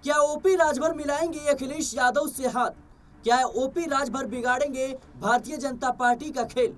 क्या ओपी राजभर मिलाएंगे अखिलेश यादव से हाथ? क्या ओपी राजभर बिगाड़ेंगे भारतीय जनता पार्टी का खेल?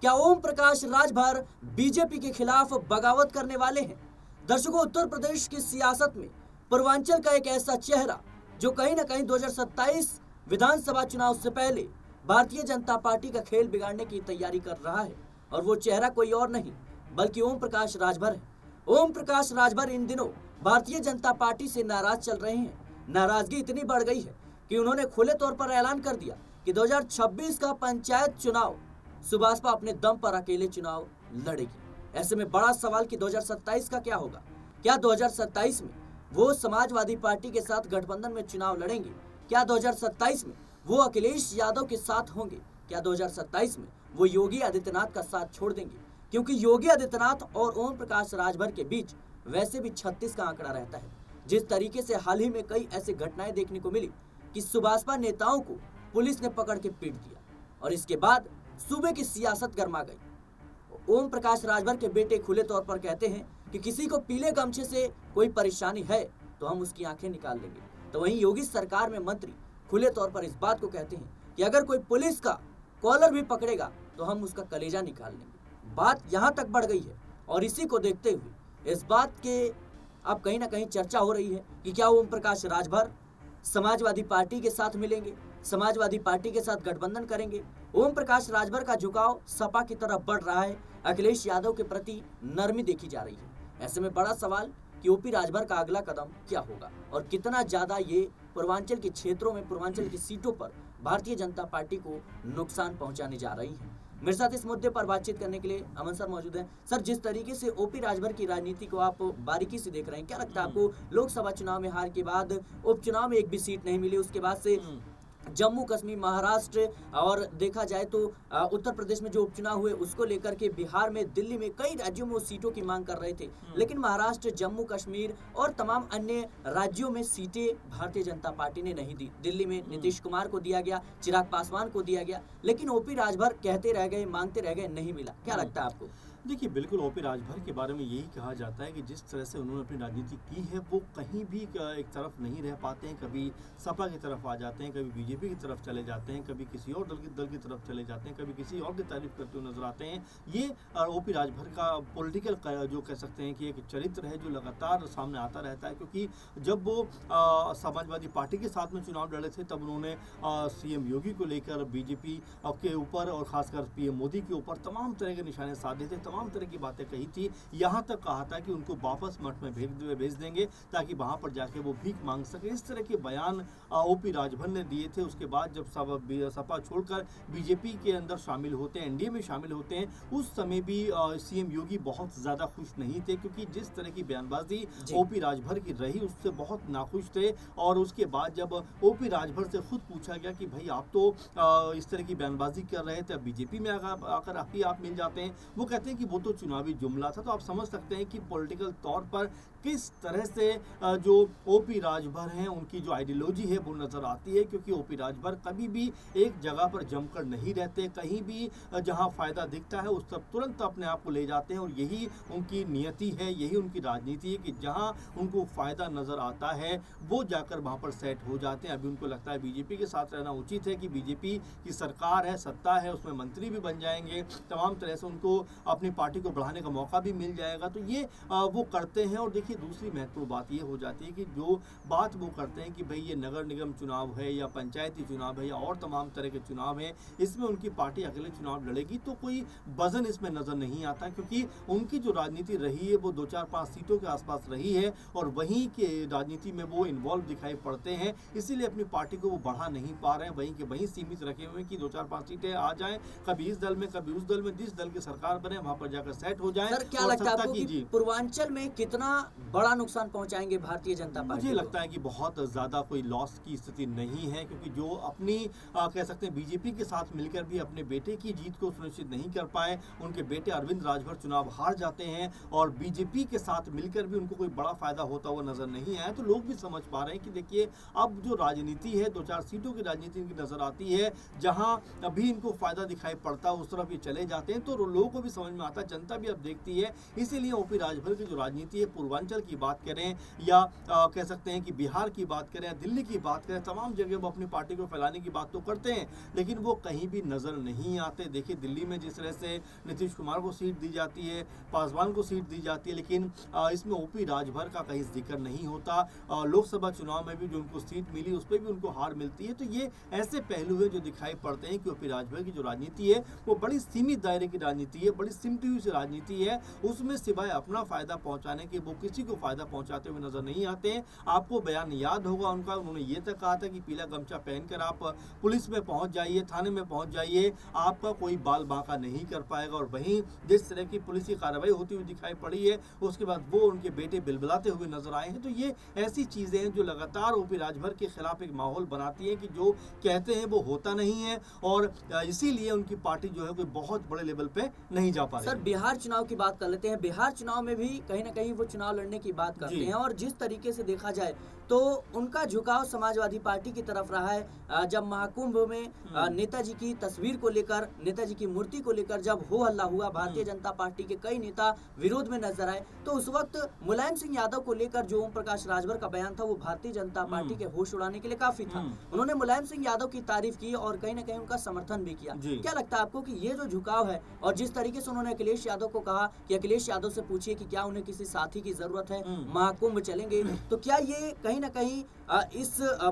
क्या ओम प्रकाश राजभर बीजेपी के खिलाफ बगावत करने वाले हैं? दर्शकों, उत्तर प्रदेश की सियासत में पूर्वांचल का एक ऐसा चेहरा जो कहीं ना कहीं 2027 विधानसभा चुनाव से पहले भारतीय जनता पार्टी का खेल बिगाड़ने की तैयारी कर रहा है, और वो चेहरा कोई और नहीं बल्कि ओम प्रकाश राजभर है। ओम प्रकाश राजभर इन दिनों भारतीय जनता पार्टी से नाराज चल रहे हैं। नाराजगी इतनी बढ़ गई है कि उन्होंने खुले तौर पर ऐलान कर दिया कि 2026 का पंचायत चुनाव सुभाषपा अपने दम पर अकेले चुनाव लड़ेगी। ऐसे में बड़ा सवाल कि 2027 का क्या होगा? क्या 2027 में वो समाजवादी पार्टी के साथ गठबंधन में चुनाव लड़ेंगे? क्या 2027 में वो अखिलेश यादव के साथ होंगे? क्या 2027 में वो योगी आदित्यनाथ का साथ छोड़ देंगे? क्योंकि योगी आदित्यनाथ और ओम प्रकाश राजभर के बीच वैसे भी 36 का आंकड़ा रहता है। जिस तरीके से हाल ही में कई ऐसी घटनाएं देखने को मिली कि सुभाषपा नेताओं को पुलिस ने पकड़ के पीट दिया और इसके बाद सूबे की सियासत गर्मा गई। ओम प्रकाश राजभर के बेटे खुले तौर पर कहते हैं कि किसी को पीले गमछे से कोई परेशानी है तो हम उसकी आंखें निकाल लेंगे। तो वहीं योगी सरकार में मंत्री खुले तौर पर इस बात को कहते हैं कि अगर कोई पुलिस का कॉलर भी पकड़ेगा तो हम उसका कलेजा निकाल लेंगे। बात यहाँ तक बढ़ गई है और इसी को देखते हुए इस बात के अब कहीं ना कहीं चर्चा हो रही है कि क्या ओम प्रकाश राजभर समाजवादी पार्टी के साथ मिलेंगे, समाजवादी पार्टी के साथ गठबंधन करेंगे। ओम प्रकाश राजभर का झुकाव सपा की तरफ बढ़ रहा है, अखिलेश यादव के प्रति नरमी देखी जा रही है। ऐसे में बड़ा सवाल कि ओपी राजभर का अगला कदम क्या होगा और कितना ज्यादा ये पूर्वांचल के क्षेत्रों में, पूर्वांचल की सीटों पर भारतीय जनता पार्टी को नुकसान पहुंचाने जा रही है। मेरे साथ इस मुद्दे पर बातचीत करने के लिए अमन सर मौजूद हैं। सर, जिस तरीके से ओपी राजभर की राजनीति को आप बारीकी से देख रहे हैं, क्या लगता है आपको लोकसभा चुनाव में हार के बाद उपचुनाव में एक भी सीट नहीं मिली, उसके बाद से जम्मू कश्मीर, महाराष्ट्र और देखा जाए तो उत्तर प्रदेश में जो उपचुनाव हुए उसको लेकर के बिहार में, दिल्ली में, कई राज्यों में वो सीटों की मांग कर रहे थे, लेकिन महाराष्ट्र, जम्मू कश्मीर और तमाम अन्य राज्यों में सीटें भारतीय जनता पार्टी ने नहीं दी। दिल्ली में नीतीश कुमार को दिया गया, चिराग पासवान को दिया गया, लेकिन ओपी राजभर कहते रह गए, मांगते रह गए, नहीं मिला। क्या लगता है आपको? देखिए, बिल्कुल ओपी राजभर के बारे में यही कहा जाता है कि जिस तरह से उन्होंने अपनी राजनीति की है वो कहीं भी एक तरफ नहीं रह पाते हैं। कभी सपा की तरफ आ जाते हैं, कभी बीजेपी की तरफ चले जाते हैं, कभी किसी और दल की तरफ चले जाते हैं, कभी किसी और की तारीफ करते हुए नजर आते हैं। ये ओपी राजभर का पॉलिटिकल जो कह सकते हैं कि एक चरित्र है जो लगातार सामने आता रहता है, क्योंकि जब वो समाजवादी पार्टी के साथ में चुनाव लड़े थे तब उन्होंने सीएम योगी को लेकर बीजेपी के ऊपर और खासकर पीएम मोदी के ऊपर तमाम तरह के निशाने साधे थे, तमाम तरह की बातें कही थी। यहाँ तक कहा था कि उनको वापस मठ में भेज देंगे ताकि वहां पर जाके वो भीख मांग सके। इस तरह के बयान ओपी राजभर ने दिए थे। उसके बाद जब सपा छोड़कर बीजेपी के अंदर शामिल होते हैं, एनडीए में शामिल होते हैं, उस समय भी सीएम योगी बहुत ज्यादा खुश नहीं थे, क्योंकि जिस तरह की बयानबाजी ओपी राजभर की रही उससे बहुत नाखुश थे। और उसके बाद जब ओपी राजभर से खुद पूछा गया कि भाई आप तो इस तरह की बयानबाजी कर रहे थे, बीजेपी में आकर आप मिल जाते हैं, वो कहते हैं कि वो तो चुनावी जुमला था। तो आप समझ सकते हैं कि पॉलिटिकल तौर पर किस तरह से जो ओपी राजभर हैं उनकी जो आइडियोलॉजी है वो नजर आती है, क्योंकि ओपी राजभर कभी भी एक जगह पर जमकर नहीं रहते। कहीं भी जहां फायदा दिखता है उस तरफ तुरंत अपने आप को ले जाते हैं और यही उनकी नियति है, यही उनकी राजनीति है कि जहां उनको फायदा नजर आता है वो जाकर वहां पर सेट हो जाते हैं। अभी उनको लगता है बीजेपी के साथ रहना उचित है कि बीजेपी की सरकार है, सत्ता है, उसमें मंत्री भी बन जाएंगे, तमाम तरह से उनको अपनी पार्टी को बढ़ाने का मौका भी मिल जाएगा। तो ये वो करते हैं। और देखिए, दूसरी महत्वपूर्ण बात ये हो जाती है कि जो बात वो करते हैं कि भाई ये नगर निगम चुनाव है या पंचायती चुनाव है या और तमाम तरह के चुनाव हैं, इसमें उनकी पार्टी अकेले चुनाव लड़ेगी, तो कोई वजन इसमें नजर नहीं आता, क्योंकि उनकी जो राजनीति रही है वो 2-4-5 सीटों के आसपास रही है और वहीं के राजनीति में वो इन्वॉल्व दिखाई पड़ते हैं। इसीलिए अपनी पार्टी को वो बढ़ा नहीं पा रहे हैं, वहीं के वहीं सीमित रखे हुए हैं कि 2-4-5 सीटें आ जाएं, कभी इस दल में कभी उस दल में, जिस दल की सरकार बने वहां पर जाकर सेट हो जाए। सर, क्या लगता है आपको कि पूर्वांचल में कितना बड़ा नुकसान पहुंचाएंगे भारतीय जनता पार्टी? मुझे लगता है कि बहुत ज्यादा कोई लॉस की स्थिति नहीं है, क्योंकि जो अपनी कह सकते हैं बीजेपी के साथ मिलकर भी अपने बेटे की जीत को सुनिश्चित नहीं कर पाए, उनके बेटे अरविंद राजभर चुनाव हार जाते हैं और बीजेपी के साथ मिलकर भी उनको कोई बड़ा फायदा होता हुआ नजर नहीं आया। तो लोग भी समझ पा रहे हैं कि देखिए अब जो राजनीति है 2-4 सीटों की राजनीति इनकी नजर आती है, जहां अभी इनको फायदा दिखाई पड़ता है उस तरफ ये चले जाते हैं। तो लोगों को भी समझ में आता है, जनता भी अब देखती है। इसीलिए ओपी राजभर की जो राजनीति है पूर्वांचल पूर्वांचल की बात करें या कह सकते हैं कि बिहार की बात करें या दिल्ली की बात करें, तमाम जगह वो अपनी पार्टी को फैलाने की बात तो करते हैं, लेकिन वो कहीं भी नजर नहीं आते। देखिए दिल्ली में जिस तरह से नीतीश कुमार को सीट दी जाती है, पासवान को सीट दी जाती है, लेकिन इसमें ओपी राजभर का कहीं जिक्र नहीं होता। लोकसभा चुनाव में भी जो उनको सीट मिली उस पर भी उनको हार मिलती है। तो ये ऐसे पहलू है जो दिखाई पड़ते हैं कि ओपी राजभर की जो राजनीति है वो बड़ी सीमित दायरे की राजनीति है, बड़ी सिमटी हुई सी राजनीति है। उसमें सिवाय अपना फायदा पहुंचाने के वो किसी को फायदा पहुंचाते हुए नजर नहीं आते हैं। आपको बयान याद होगा उनका, उन्होंने ये तक कहा था कि पीला गमछा पहनकर आप पुलिस में पहुंच जाइए, थाने में पहुंच जाइए, आपका कोई बाल बांका नहीं कर पाएगा। और वहीं जिस तरह की पुलिस की कार्रवाई होती हुई दिखाई पड़ी है, उसके बाद वो उनके बेटे बिलबिलाते हुए नजर आए हैं। तो ये ऐसी चीजें हैं जो लगातार ओपी राजभर के खिलाफ एक माहौल बनाती है कि जो कहते हैं वो होता नहीं है, और इसीलिए उनकी पार्टी जो है कोई बहुत बड़े लेवल पे नहीं जा पा रही। सर बिहार चुनाव की बात कर लेते हैं। बिहार चुनाव में भी कहीं ना कहीं वो चुनाव लड़ने की बात करते हैं, और जिस तरीके से देखा जाए तो उनका झुकाव समाजवादी पार्टी की तरफ रहा है। जब महाकुंभ में नेताजी की तस्वीर को लेकर, नेताजी की मूर्ति को लेकर जब हो हल्ला हुआ, भारतीय जनता पार्टी के कई नेता विरोध में नजर आए, तो उस वक्त मुलायम सिंह यादव को लेकर जो ओम प्रकाश राजभर का बयान था वो भारतीय जनता पार्टी के होश उड़ाने के लिए काफी था। उन्होंने मुलायम सिंह यादव की तारीफ की और कहीं ना कहीं उनका समर्थन भी किया। क्या लगता है आपको कि ये जो झुकाव है, और जिस तरीके से उन्होंने अखिलेश यादव को कहा कि अखिलेश यादव से पूछिए कि क्या उन्हें किसी साथी की जरूरत है, महाकुंभ चलेंगे, तो क्या ये कहीं ना कहीं इस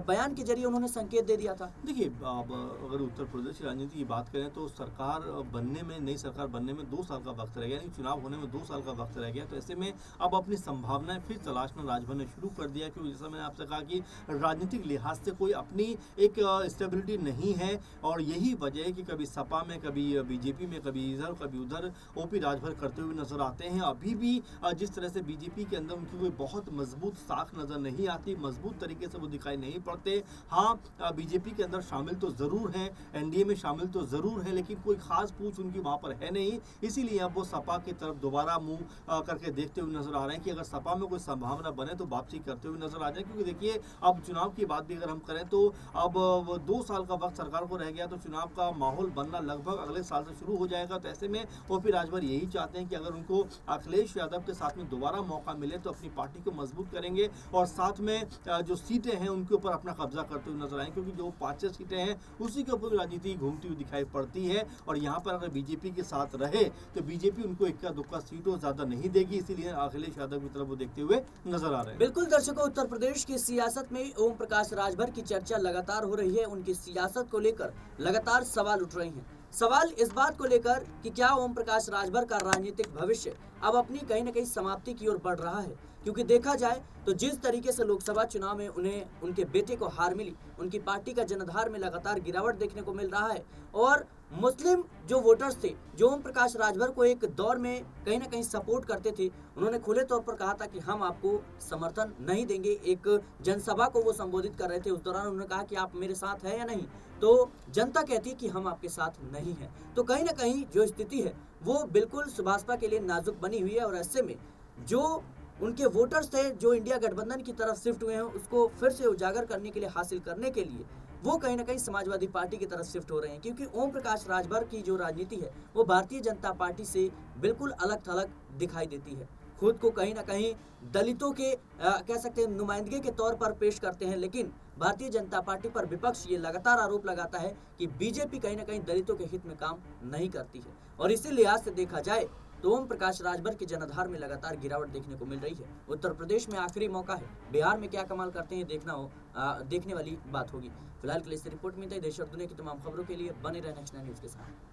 बयान के जरिए उन्होंने संकेत दे दिया था? देखिए अब अगर उत्तर प्रदेश की राजनीति की बात करें तो सरकार बनने में, नई सरकार बनने में 2 साल का वक्त रह गया, यानी चुनाव होने में 2 साल का वक्त रह गया। तो ऐसे में अब अपनी संभावनाएं फिर तलाशना राजभर ने शुरू कर दिया, क्योंकि जैसा मैंने आपसे कहा कि राजनीतिक लिहाज से कोई अपनी एक स्टेबिलिटी नहीं है, और यही वजह है कि कभी सपा में, कभी बीजेपी में, कभी इधर कभी उधर ओपी राजभर करते हुए नजर आते हैं। अभी भी जिस तरह से बीजेपी के अंदर उनकी कोई बहुत मजबूत साख नजर नहीं आती, मजबूत तरीके से वो दिखाई नहीं पड़ते। हाँ, बीजेपी के अंदर शामिल तो जरूर हैं, एनडीए में शामिल तो जरूर है, लेकिन कोई खास पूछ उनकी वहां पर है नहीं। इसीलिए अब वो सपा की तरफ दोबारा मुंह करके देखते हुए नजर आ रहे हैं कि अगर सपा में कोई संभावना बने तो वापसी करते हुए नजर आ जाए। क्योंकि देखिए अब चुनाव की बात भी अगर हम करें तो अब 2 साल का वक्त सरकार को रह गया, तो चुनाव का माहौल बनना लगभग अगले साल से शुरू हो जाएगा। तो ऐसे में ओपी राजभर यही चाहते हैं कि अगर उनको अखिलेश यादव के साथ में दोबारा मौका मिले तो अपनी पार्टी को मजबूत करेंगे, और साथ में जो सीटें हैं उनके ऊपर अपना कब्जा करते हुए नजर आएंगे। क्योंकि जो 5-6 सीटें हैं उसी के ऊपर राजनीति घूमती हुई दिखाई पड़ती है, और यहाँ पर अगर बीजेपी के साथ रहे तो बीजेपी उनको इक्का दुक्का सीटों ज्यादा नहीं देगी। इसीलिए अखिलेश यादव की तरफ वो देखते हुए नजर आ रहे हैं। बिल्कुल दर्शकों, उत्तर प्रदेश की सियासत में ओम प्रकाश राजभर की चर्चा लगातार हो रही है। उनकी सियासत को लेकर लगातार सवाल उठ रहे हैं। सवाल इस बात को लेकर कि क्या ओम प्रकाश राजभर का राजनीतिक भविष्य अब अपनी कहीं न कहीं समाप्ति की ओर बढ़ रहा है, क्योंकि देखा जाए तो जिस तरीके से लोकसभा चुनाव में उन्हें उनके बेटे को हार मिली, उनकी पार्टी का जनाधार में लगातार गिरावट देखने को मिल रहा है, और मुस्लिम जो वोटर्स थे जो ओम प्रकाश राजभर को एक दौर में कहीं ना कहीं सपोर्ट करते थे, उन्होंने खुले तौर पर कहा था कि हम आपको समर्थन नहीं देंगे। एक जनसभा को वो संबोधित कर रहे थे, उस दौरान उन्होंने कहा कि आप मेरे साथ हैं या नहीं, तो जनता कहती है कि हम आपके साथ नहीं हैं। तो कहीं ना कहीं जो स्थिति है वो बिल्कुल भाजपा के लिए नाजुक बनी हुई है, और ऐसे में जो उनके वोटर्स थे जो इंडिया गठबंधन की तरफ शिफ्ट हुए हैं, उसको फिर से उजागर करने के लिए, हासिल करने के लिए वो कहीं ना कहीं समाजवादी पार्टी की तरफ शिफ्ट हो रहे हैं। क्योंकि ओम प्रकाश राजभर की जो राजनीति है वो भारतीय जनता पार्टी से बिल्कुल अलग थलग दिखाई देती है। खुद को कहीं ना कहीं दलितों के कह सकते हैं नुमाइंदगी के तौर पर पेश करते हैं, लेकिन भारतीय जनता पार्टी पर विपक्ष ये लगातार आरोप लगाता है कि बीजेपी कहीं ना कहीं दलितों के हित में काम नहीं करती है। और इसी लिहाज से देखा जाए तो ओम प्रकाश राजभर के जनाधार में लगातार गिरावट देखने को मिल रही है। उत्तर प्रदेश में आखिरी मौका है, बिहार में क्या कमाल करते हैं देखने वाली बात होगी। फिलहाल के लिए इस रिपोर्ट में देश और दुनिया की तमाम खबरों के लिए बने रहना नेक्स्ट 9 न्यूज़ के साथ।